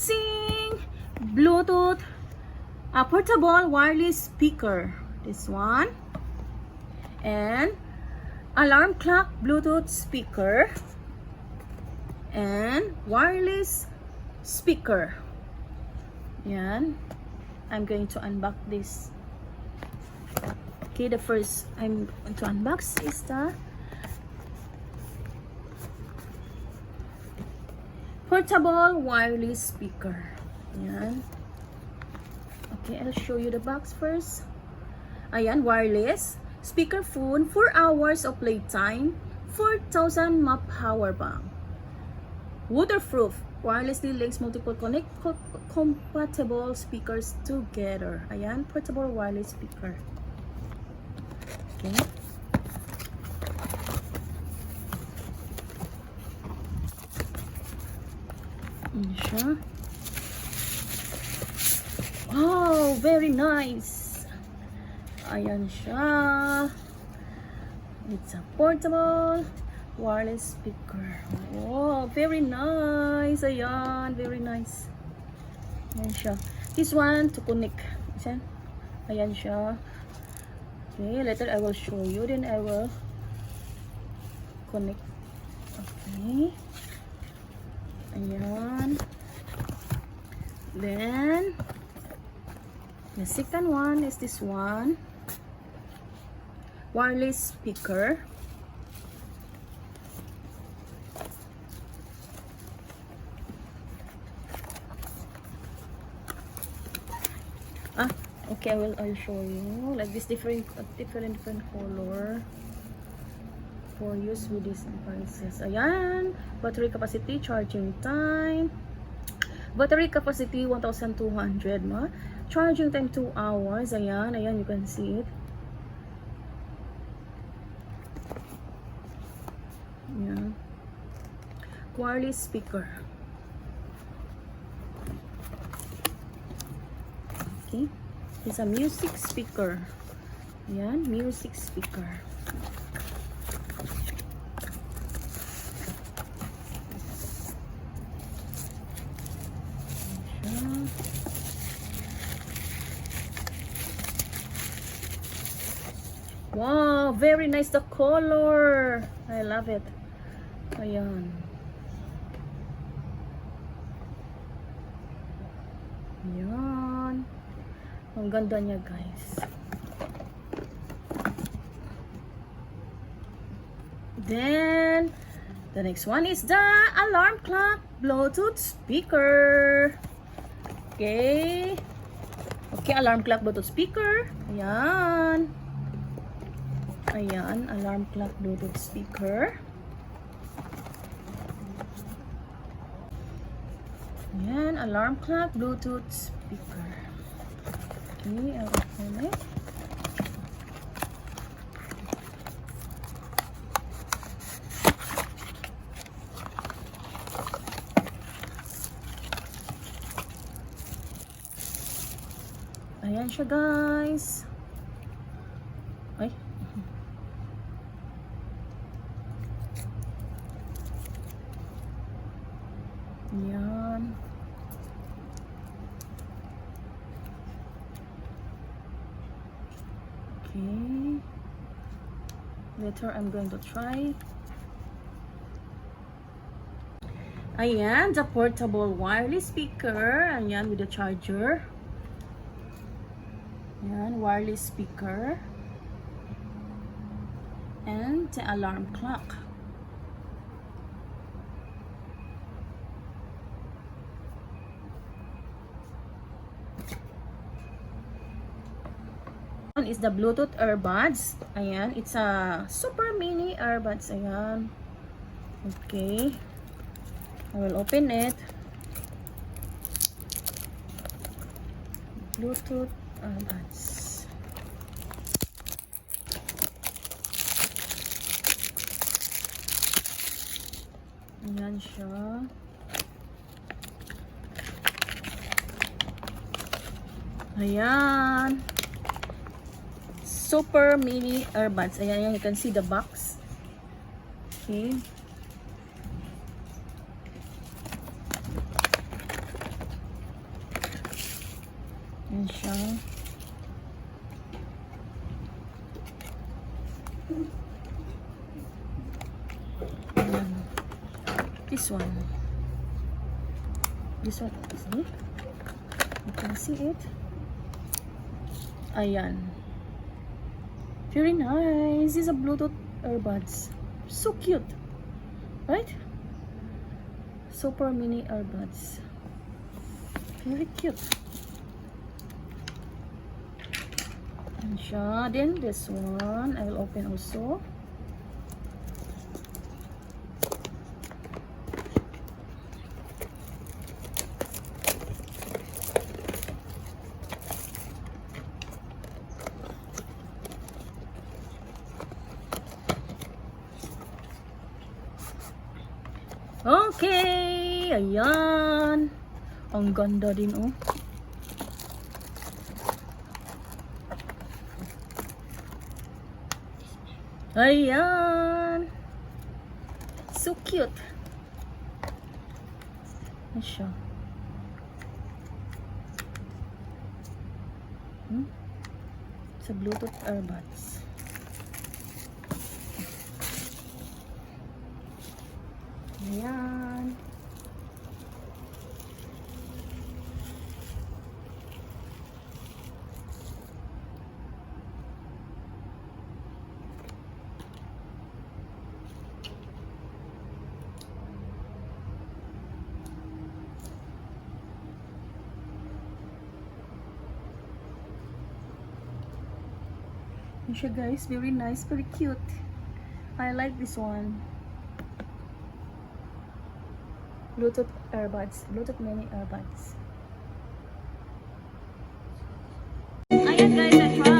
unboxing Bluetooth portable wireless speaker. This one. And alarm clock Bluetooth speaker. And wireless speaker. Yan. I'm going to unbox this. Okay, the first I'm going to unbox is the portable wireless speaker. Yan. Okay, I'll show you the box first. Ayan, wireless speakerphone, 4 hours of playtime, 4,000 mAh power bank. Waterproof, wirelessly links multiple compatible speakers together. Ayan, portable wireless speaker. Okay. Ayan siya. Oh, very nice. Ayan siya. It's a portable wireless speaker. Oh, very nice. Ayan, very nice. Ayan siya. This one to connect. Ayan siya. Okay, later I will show you. Then I will connect. Okay. Ayan. Then the second one is this one. Wireless speaker. Okay, I'll show you like this different color for use with these devices. Ayan, battery capacity, charging time, battery capacity 1,200, no? Charging time 2 hours. Ayan, you can see it. Ayan. Wireless speaker. Okay. It's a music speaker. Ayan, music speaker. Wow, very nice the color. I love it. Ayan. Ayan. Ang ganda niya, guys. Then the next one is the alarm clock Bluetooth speaker. Okay. Okay, alarm clock Bluetooth speaker. Ayan. Ayan, alarm clock Bluetooth speaker. Ayan, alarm clock Bluetooth speaker. Okay, I'll open it. Ayan siya, guys. Ay. Ayan. Okay. Later I'm going to try. Ayan, the portable wireless speaker. Ayan, with the charger. Ayan, wireless speaker. And the alarm clock. One is the Bluetooth earbuds. Ayan, it's a super mini earbuds. Ayan. Okay. I will open it. Bluetooth earbuds. Ayan siya. Ayan. Super mini earbuds. Ayan, you can see the box. Okay. Yan siya. Ayan. This one. This one, see? You can see it. Ayan. Very nice. These are Bluetooth earbuds. So cute. Right? Super mini earbuds. Very cute. And siya. Then this one, I will open also. Okay, ayan. Ang ganda din, oh. Ayan. So cute. Ayan siya. Sa Bluetooth earbuds. Ayan. Ayan siya guys, very nice, very cute. I like this one. Bluetooth earbuds, Bluetooth mini earbuds. Ayan guys, I tried